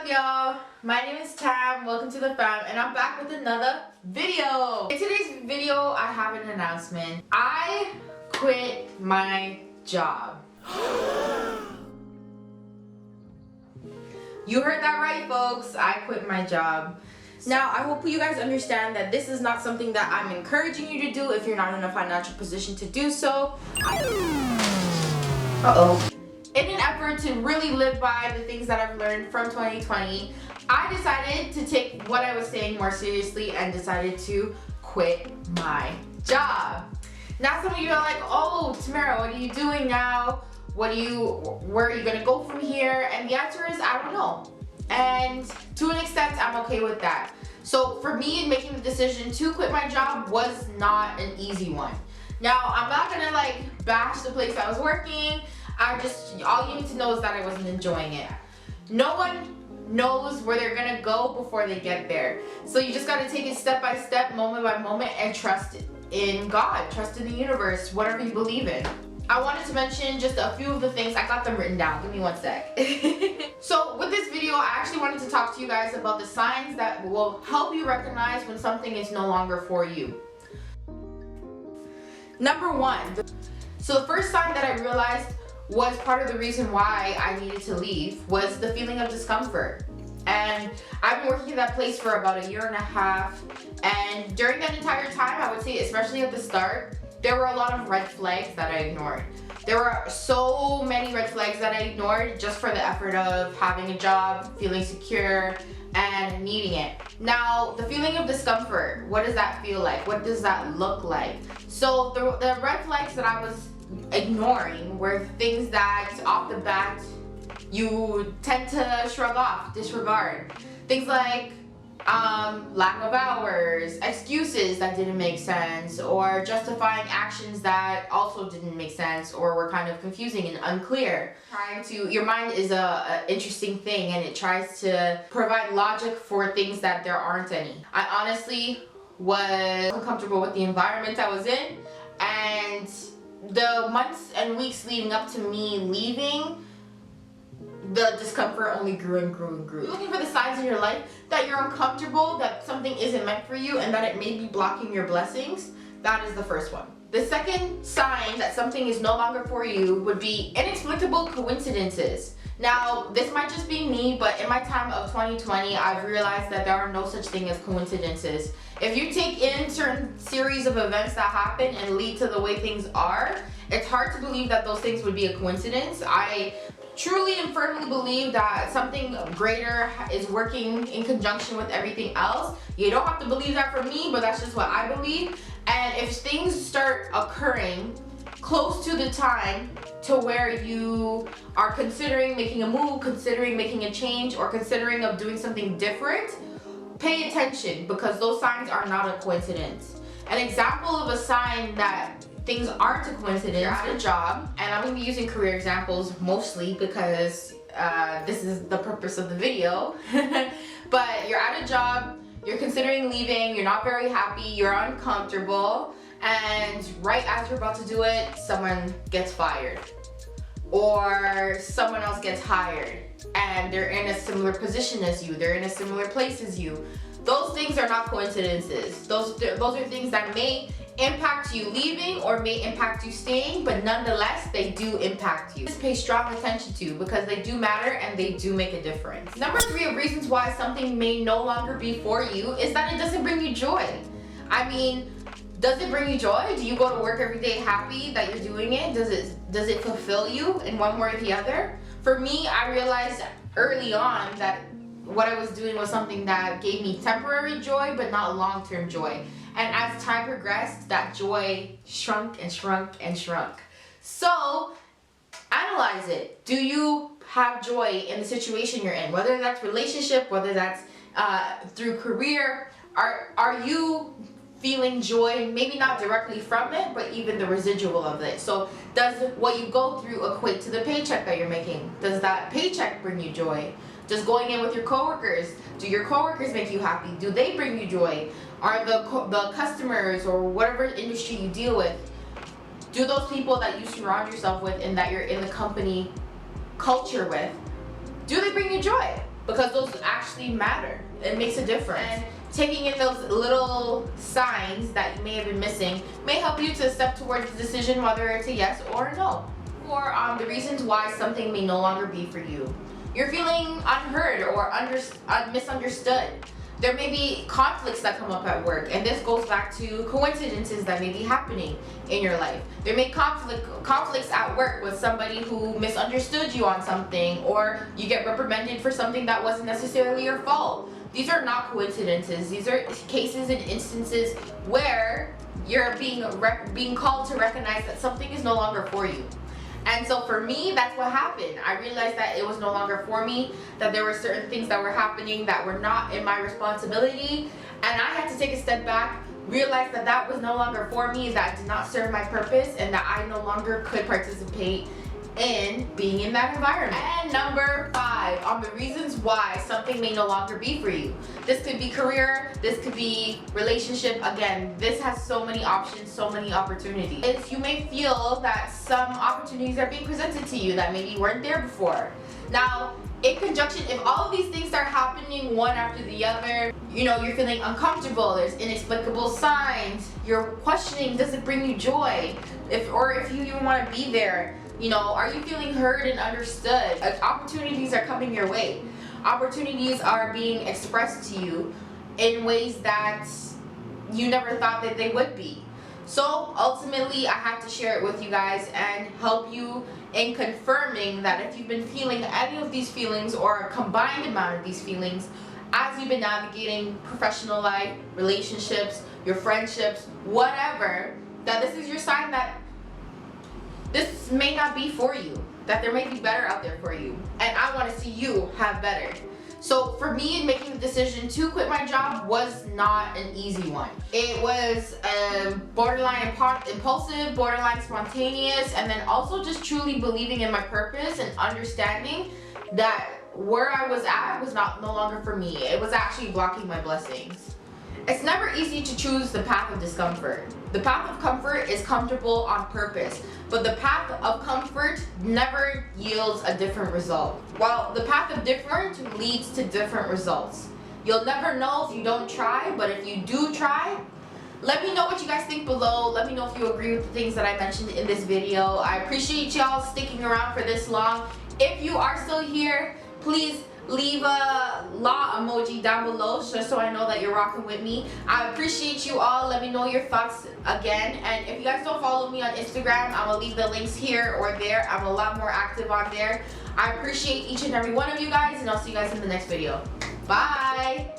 up, y'all? My name is Tam. Welcome to the fam, and I'm back with another video. In today's video, I have an announcement. I quit my job. You heard that right, folks. I quit my job. Now, I hope you guys understand that this is not something that I'm encouraging you to do if you're not in a financial position to do so. In an effort to really live by the things that I've learned from 2020, I decided to take what I was saying more seriously and decided to quit my job. Now some of you are like, oh, Tamara, what are you doing now? Where are you gonna go from here? And the answer is, I don't know. And to an extent, I'm okay with that. So for me, making the decision to quit my job was not an easy one. Now, I'm not gonna like bash the place I was working. All you need to know is that I wasn't enjoying it. No one knows where they're gonna go before they get there. So you just gotta take it step by step, moment by moment, and trust in God, trust in the universe, whatever you believe in. I wanted to mention just a few of the things. I got them written down. Give me one sec. So with this video, I actually wanted to talk to you guys about the signs that will help you recognize when something is no longer for you. Number one. So the first sign that I realized was part of the reason why I needed to leave was the feeling of discomfort. And I've been working at that place for about 1.5 years. And during that entire time, I would say, especially at the start, there were a lot of red flags that I ignored. There were so many red flags that I ignored just for the effort of having a job, feeling secure, and needing it. Now, the feeling of discomfort, what does that feel like? What does that look like? So the red flags that I was ignoring were things that off the bat you tend to shrug off, disregard. Things like lack of hours, excuses that didn't make sense, or justifying actions that also didn't make sense or were kind of confusing and unclear. Your mind is a interesting thing, and it tries to provide logic for things that there aren't any. I honestly was uncomfortable with the environment I was in, and the months and weeks leading up to me leaving, the discomfort only grew and grew and grew. Looking for the signs in your life that you're uncomfortable, that something isn't meant for you, and that it may be blocking your blessings, that is the first one. The second sign that something is no longer for you would be inexplicable coincidences. Now, this might just be me, but in my time of 2020, I've realized that there are no such thing as coincidences. If you take in certain series of events that happen and lead to the way things are, it's hard to believe that those things would be a coincidence. I truly and firmly believe that something greater is working in conjunction with everything else. You don't have to believe that from me, but that's just what I believe. And if things start occurring close to the time to where you are considering making a move, considering making a change, or considering of doing something different, pay attention, because those signs are not a coincidence. An example of a sign that things aren't a coincidence: you're at a job, and I'm going to be using career examples mostly because this is the purpose of the video. But you're at a job, you're considering leaving, you're not very happy, you're uncomfortable, and right as you're about to do it, someone gets fired. Or someone else gets hired, and they're in a similar position as you, they're in a similar place as you. Those things are not coincidences. Those are things that may impact you leaving or may impact you staying, but nonetheless, they do impact you. Just pay strong attention to, because they do matter and they do make a difference. Number 3 of reasons why something may no longer be for you is that it doesn't bring you joy. I mean, does it bring you joy? Do you go to work every day happy that you're doing it? Does it fulfill you in one way or the other? For me, I realized early on that what I was doing was something that gave me temporary joy, but not long-term joy. And as time progressed, that joy shrunk and shrunk and shrunk. So, analyze it. Do you have joy in the situation you're in? Whether that's relationship, whether that's through career, are you feeling joy, maybe not directly from it, but even the residual of it? So does what you go through equate to the paycheck that you're making? Does that paycheck bring you joy? Just going in with your coworkers, do your coworkers make you happy? Do they bring you joy? Are the customers or whatever industry you deal with, do those people that you surround yourself with and that you're in the company culture with, do they bring you joy? because those actually matter. It makes a difference. And taking in those little signs that you may have been missing may help you to step towards the decision whether it's a yes or a no. Or the reasons why something may no longer be for you. You're feeling unheard or misunderstood. There may be conflicts that come up at work, and this goes back to coincidences that may be happening in your life. There may conflicts at work with somebody who misunderstood you on something, or you get reprimanded for something that wasn't necessarily your fault. These are not coincidences. These are cases and instances where you're being called to recognize that something is no longer for you. And so for me, that's what happened. I realized that it was no longer for me, that there were certain things that were happening that were not in my responsibility, and I had to take a step back, realize that that was no longer for me, that did not serve my purpose, and that I no longer could participate in being in that environment. And number 5, on the reasons why something may no longer be for you. This could be career, this could be relationship. Again, this has so many options, so many opportunities. You may feel that some opportunities are being presented to you that maybe weren't there before. Now, in conjunction, if all of these things start happening one after the other, you're feeling uncomfortable, there's inexplicable signs, you're questioning, does it bring you joy? If you even want to be there. Are you feeling heard and understood? Opportunities are coming your way. Opportunities are being expressed to you in ways that you never thought that they would be. So ultimately, I have to share it with you guys and help you in confirming that if you've been feeling any of these feelings or a combined amount of these feelings as you've been navigating professional life, relationships, your friendships, whatever, that this is your sign that this may not be for you, that there may be better out there for you, and I want to see you have better. So for me, making the decision to quit my job was not an easy one. It was borderline impulsive, borderline spontaneous, and then also just truly believing in my purpose and understanding that where I was at was no longer for me. It was actually blocking my blessings. It's never easy to choose the path of discomfort. The path of comfort is comfortable on purpose, but the path of comfort never yields a different result, while the path of different leads to different results. You'll never know if you don't try, but if you do try, let me know what you guys think below. Let me know if you agree with the things that I mentioned in this video. I appreciate y'all sticking around for this long. If you are still here, please leave a law emoji down below just so I know that you're rocking with me. I appreciate you all. Let me know your thoughts again. And if you guys don't follow me on Instagram, I'm gonna leave the links here or there. I'm a lot more active on there. I appreciate each and every one of you guys, and I'll see you guys in the next video. Bye.